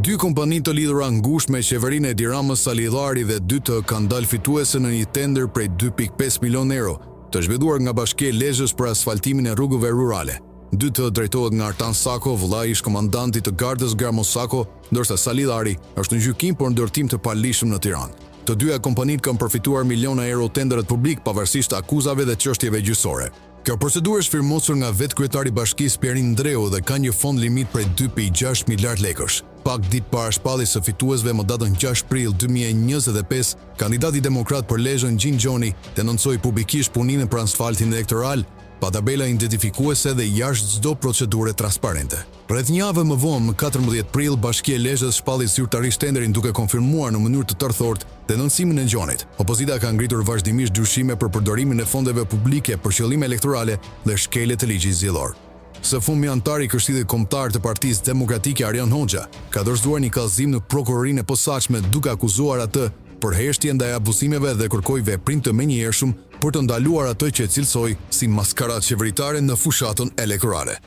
Dy kompani të lidhura ngushtë me qeverinë e Edi Ramës, Sali Illari dhe dytë kanë dalë fituese në një tender prej 2.5 milion euro, të zhvilluar nga Bashkia e Lezhës për asfaltimin e rrugëve rurale. Dytë drejtohet nga Artan Sako, vëllai ish komandantit të gardës Garmo Sako, ndërsa Sali Illari është në gjykim për ndërtim të palishëm në Tiranë. Të dyja kompanitë kanë përfituar miliona euro tenderët publik pavarësisht akuzave dhe çështjeve gjyqësore. Kjo procedurë është firmosur nga vetë kryetari i bashkisë Pierin Ndreu dhe ka një fond limit prej 2.6 miliard lekësh. Pak ditë para shpalljes së fituesve më datën 6 prill 2025, kandidati demokrat për Lezhën Gjin Gjoni denoncoi publikisht punimin për asfaltin elektoral, pa tabela identifikuese dhe jashtë çdo procedure transparente. Rreth një javë më vonë, më 14 prill, Bashkia e Lezhës shpalli zyrtarisht tenderin duke konfirmuar në mënyrë të tërthort denoncimin e Gjonit. Opozita ka ngritur vazhdimisht dyshime për përdorimin e fondeve publike për qëllime elektorale dhe shkelje të ligjit zgjedhor. Së fundmi, antari i Këshillit Kombëtar të Partisë Demokratike Arjan Hoxha ka dorëzuar një kallëzim në prokurorinë e posaçme duke akuzuar atë për heshtje ndaj abuzimeve dhe kërkoi veprim të menjëhershëm për të ndaluar atë që cilësoi si maskarat qeveritare në fushatën elektorale.